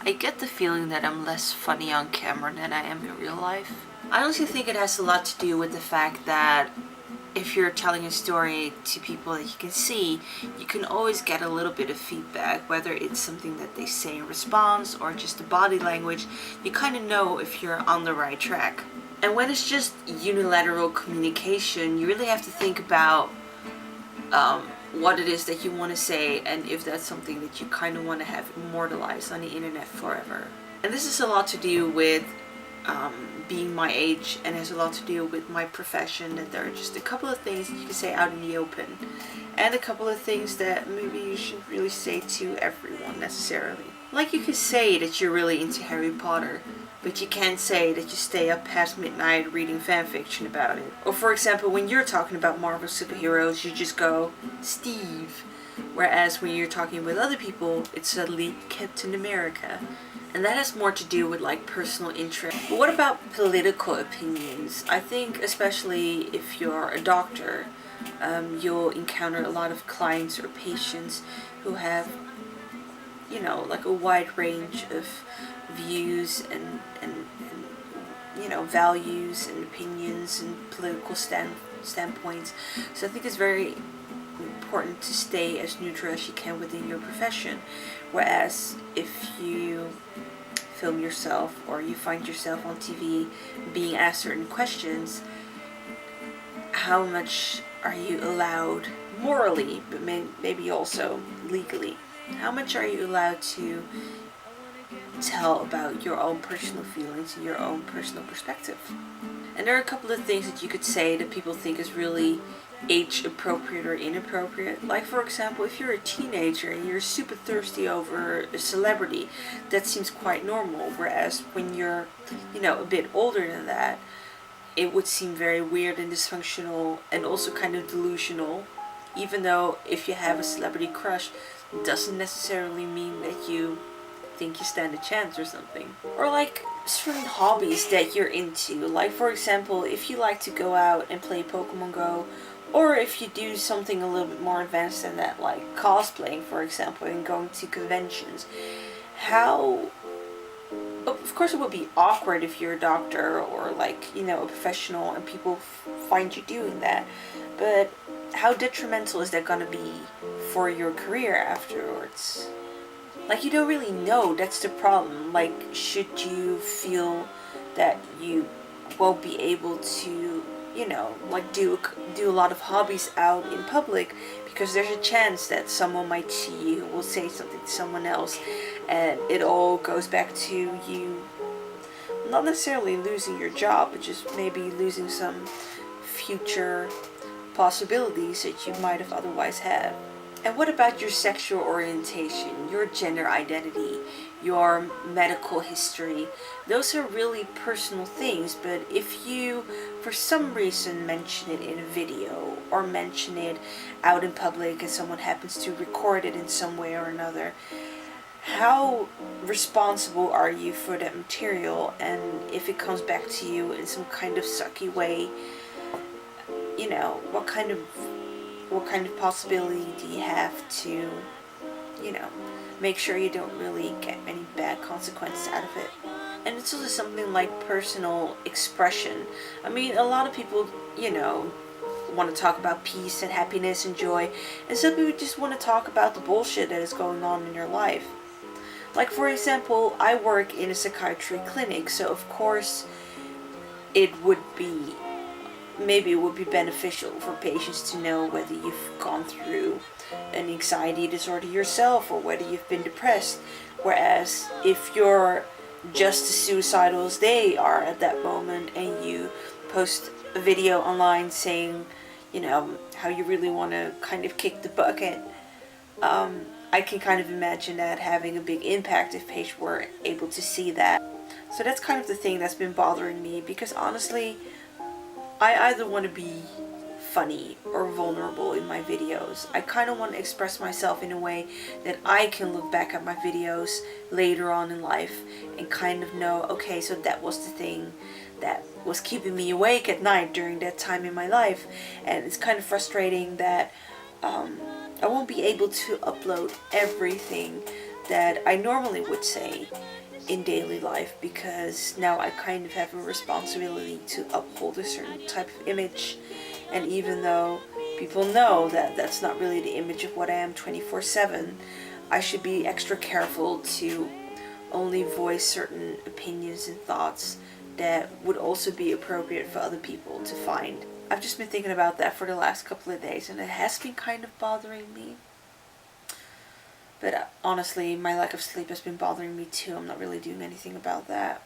I get the feeling that I'm less funny on camera than I am in real life. I honestly think it has a lot to do with the fact that if you're telling a story to people that you can see, you can always get a little bit of feedback, whether it's something that they say in response or just the body language. You kind of know if you're on the right track. And when it's just unilateral communication, you really have to think about what it is that you want to say, and if that's something that you kind of want to have immortalized on the internet forever. And this is a lot to do with being my age, and has a lot to do with my profession, that there are just a couple of things that you can say out in the open, and a couple of things that maybe you shouldn't really say to everyone necessarily. Like, you could say that you're really into Harry Potter, but you can't say that you stay up past midnight reading fanfiction about it. Or for example, when you're talking about Marvel superheroes, you just go, Steve. Whereas when you're talking with other people, it's suddenly Captain America. And that has more to do with like personal interest. But what about political opinions? I think especially if you're a doctor, you'll encounter a lot of clients or patients who have, you know, like a wide range of views and you know, values and opinions and political standpoints. So I think it's very important to stay as neutral as you can within your profession. Whereas if you film yourself or you find yourself on TV being asked certain questions, how much are you allowed morally, but maybe also legally? How much are you allowed to tell about your own personal feelings and your own personal perspective? And there are a couple of things that you could say that people think is really age appropriate or inappropriate. Like, for example, if you're a teenager and you're super thirsty over a celebrity, that seems quite normal. Whereas when you're, you know, a bit older than that, it would seem very weird and dysfunctional and also kind of delusional. Even though if you have a celebrity crush, it doesn't necessarily mean that you think you stand a chance or something. Or like certain hobbies that you're into. Like, for example, if you like to go out and play Pokemon Go, or if you do something a little bit more advanced than that, like cosplaying, for example, and going to conventions, how... Of course it would be awkward if you're a doctor or like, you know, a professional and people find you doing that. But how detrimental is that going to be for your career afterwards? Like, you don't really know. That's the problem. Like, should you feel that you won't be able to, you know, like do a lot of hobbies out in public because there's a chance that someone might see you, will say something to someone else, and it all goes back to you not necessarily losing your job, but just maybe losing some future possibilities that you might have otherwise had. And what about your sexual orientation, your gender identity, your medical history? Those are really personal things, but if you, for some reason, mention it in a video or mention it out in public and someone happens to record it in some way or another, how responsible are you for that material? And if it comes back to you in some kind of sucky way, you know, what kind of possibility do you have to, you know, make sure you don't really get any bad consequences out of it? And it's also something like personal expression. I mean, a lot of people, you know, want to talk about peace and happiness and joy, and some people just want to talk about the bullshit that is going on in your life. Like, for example, I work in a psychiatry clinic, so of course it would be beneficial for patients to know whether you've gone through an anxiety disorder yourself or whether you've been depressed. Whereas if you're just as suicidal as they are at that moment and you post a video online saying, you know, how you really want to kind of kick the bucket, I can kind of imagine that having a big impact if patients were able to see that. So that's kind of the thing that's been bothering me, because honestly, I either want to be funny or vulnerable in my videos. I kind of want to express myself in a way that I can look back at my videos later on in life and kind of know, okay, so that was the thing that was keeping me awake at night during that time in my life. And it's kind of frustrating that I won't be able to upload everything that I normally would say in daily life, because now I kind of have a responsibility to uphold a certain type of image. And even though people know that that's not really the image of what I am 24/7, I should be extra careful to only voice certain opinions and thoughts that would also be appropriate for other people to find. I've just been thinking about that for the last couple of days, and it has been kind of bothering me. But honestly, my lack of sleep has been bothering me too. I'm not really doing anything about that.